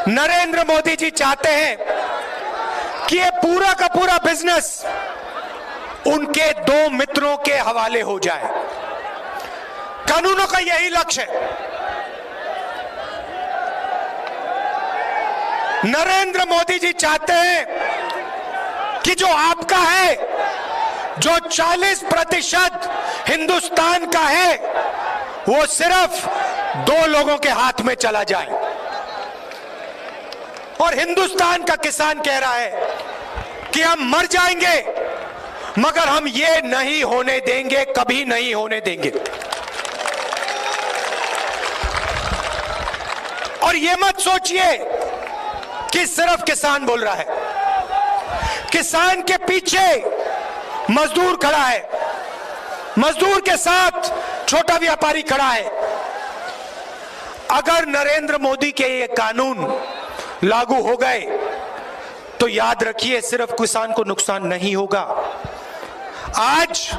नरेंद्र मोदी जी चाहते हैं कि ये पूरा का पूरा बिजनेस उनके दो मित्रों के हवाले हो जाए। कानूनों का यही लक्ष्य है। नरेंद्र मोदी जी चाहते हैं कि जो आपका है, जो 40% हिंदुस्तान का है, वो सिर्फ दो लोगों के हाथ में चला जाए। और हिंदुस्तान का किसान कह रहा है कि हम मर जाएंगे मगर हम ये नहीं होने देंगे, कभी नहीं होने देंगे। और ये मत सोचिए कि सिर्फ किसान बोल रहा है। किसान के पीछे मजदूर खड़ा है, मजदूर के साथ छोटा व्यापारी खड़ा है। अगर नरेंद्र मोदी के ये कानून लागू हो गए तो याद रखिए सिर्फ किसान को नुकसान नहीं होगा। आज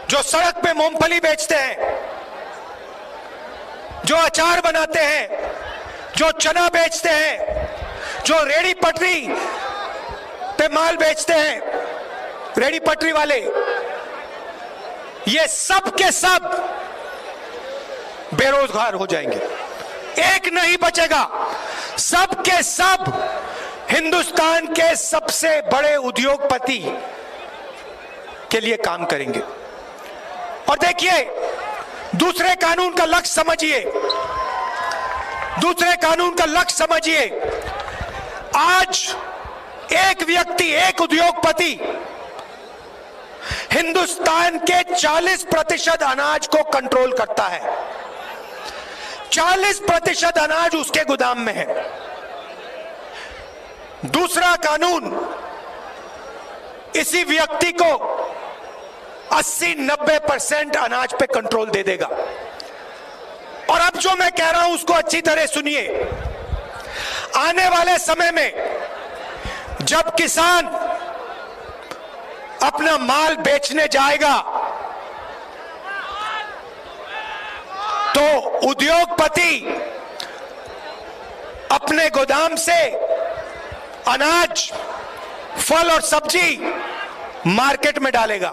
जो सड़क पे मूंगफली बेचते हैं, जो अचार बनाते हैं, जो चना बेचते हैं, जो रेड़ी पटरी पे माल बेचते हैं, रेड़ी पटरी वाले, ये सब के सब बेरोजगार हो जाएंगे। एक नहीं बचेगा, सब के सब हिंदुस्तान के सबसे बड़े उद्योगपति के लिए काम करेंगे। और देखिए, दूसरे कानून का लक्ष्य समझिए, दूसरे कानून का लक्ष्य समझिए। आज एक व्यक्ति, एक उद्योगपति हिंदुस्तान के 40% अनाज को कंट्रोल करता है। 40% अनाज उसके गोदाम में है। दूसरा कानून इसी व्यक्ति को 80-90% अनाज पे कंट्रोल दे देगा। और अब जो मैं कह रहा हूं उसको अच्छी तरह सुनिए। आने वाले समय में जब किसान अपना माल बेचने जाएगा तो उद्योगपति अपने गोदाम से अनाज, फल और सब्जी मार्केट में डालेगा।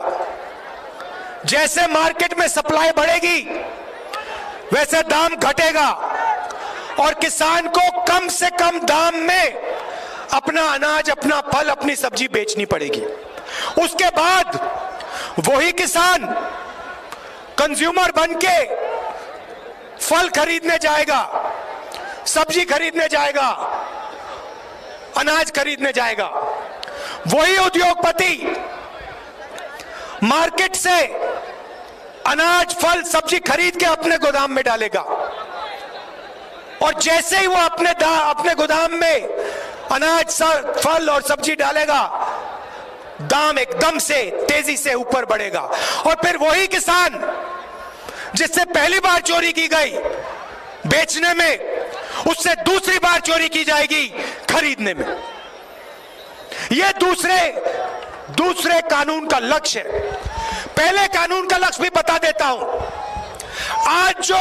जैसे मार्केट में सप्लाई बढ़ेगी वैसे दाम घटेगा और किसान को कम से कम दाम में अपना अनाज, अपना फल, अपनी सब्जी बेचनी पड़ेगी। उसके बाद वही किसान कंज्यूमर बनके फल खरीदने जाएगा, सब्जी खरीदने जाएगा, अनाज खरीदने जाएगा। वही उद्योगपति मार्केट से अनाज, फल, सब्जी खरीद के अपने गोदाम में डालेगा। और जैसे ही वो अपने गोदाम में अनाज, फल और सब्जी डालेगा, दाम एकदम से तेजी से ऊपर बढ़ेगा। और फिर वही किसान जिससे पहली बार चोरी की गई बेचने में, उससे दूसरी बार चोरी की जाएगी खरीदने में। यह दूसरे कानून का लक्ष्य है। पहले कानून का लक्ष्य भी बता देता हूं। आज जो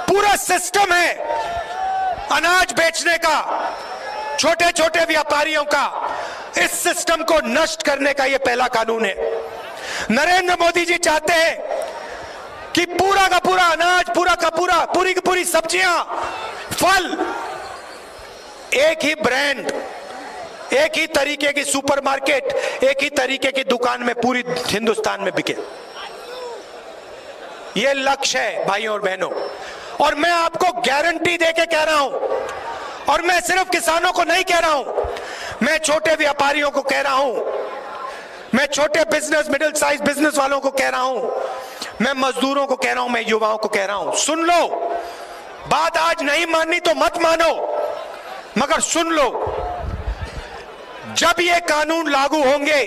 पूरा सिस्टम है अनाज बेचने का, छोटे छोटे व्यापारियों का, इस सिस्टम को नष्ट करने का यह पहला कानून है। नरेंद्र मोदी जी चाहते हैं कि पूरा का पूरा अनाज, पूरा का पूरा, पूरी की पूरी सब्जियां, फल एक ही ब्रांड, एक ही तरीके की सुपरमार्केट, एक ही तरीके की दुकान में पूरी हिंदुस्तान में बिके। यह लक्ष्य है भाइयों और बहनों। और मैं आपको गारंटी देके कह रहा हूं, और मैं सिर्फ किसानों को नहीं कह रहा हूं, मैं छोटे व्यापारियों को कह रहा हूं, मैं छोटे बिजनेस, मिडिल साइज बिजनेस वालों को कह रहा हूं, मैं मजदूरों को कह रहा हूं, मैं युवाओं को कह रहा हूं, सुन लो। बात आज नहीं माननी तो मत मानो, मगर सुन लो। जब ये कानून लागू होंगे,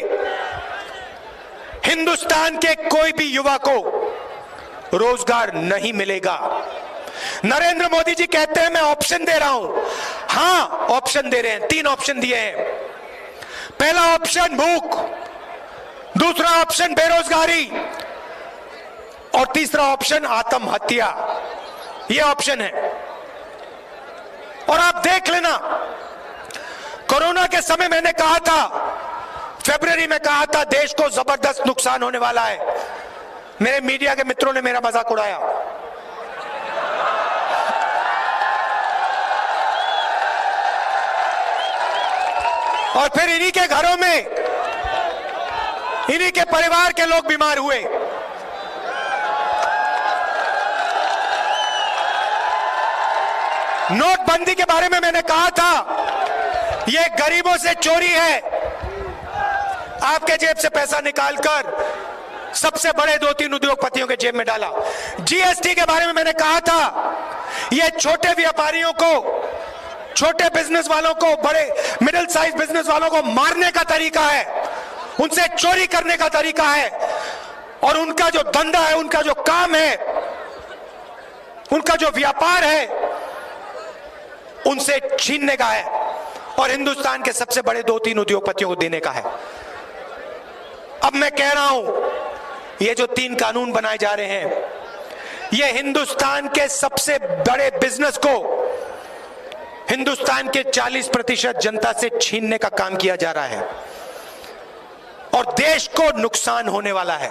हिंदुस्तान के कोई भी युवा को रोजगार नहीं मिलेगा। नरेंद्र मोदी जी कहते हैं मैं ऑप्शन दे रहा हूं। हां, ऑप्शन दे रहे हैं। 3 ऑप्शन दिए हैं। पहला ऑप्शन भूख, दूसरा ऑप्शन बेरोजगारी और तीसरा ऑप्शन आत्महत्या। यह ऑप्शन है। और आप देख लेना, कोरोना के समय मैंने कहा था, फरवरी में कहा था, देश को जबरदस्त नुकसान होने वाला है। मेरे मीडिया के मित्रों ने मेरा मजाक उड़ाया। और फिर इन्हीं के घरों में इन्हीं के परिवार के लोग बीमार हुए। नोटबंदी के बारे में मैंने कहा था, यह गरीबों से चोरी है। आपके जेब से पैसा निकालकर सबसे बड़े 2-3 उद्योगपतियों के जेब में डाला। जीएसटी के बारे में मैंने कहा था, यह छोटे व्यापारियों को, छोटे बिजनेस वालों को, बड़े मिडिल साइज बिजनेस वालों को मारने का तरीका है, उनसे चोरी करने का तरीका है, और उनका जो धंधा है, उनका जो काम है, उनका जो व्यापार है, उनसे छीनने का है, और हिंदुस्तान के सबसे बड़े 2-3 उद्योगपतियों को देने का है। अब मैं कह रहा हूं, ये जो 3 कानून बनाए जा रहे हैं, ये हिंदुस्तान के सबसे बड़े बिजनेस को, हिंदुस्तान के 40% जनता से छीनने का काम किया जा रहा है, और देश को नुकसान होने वाला है।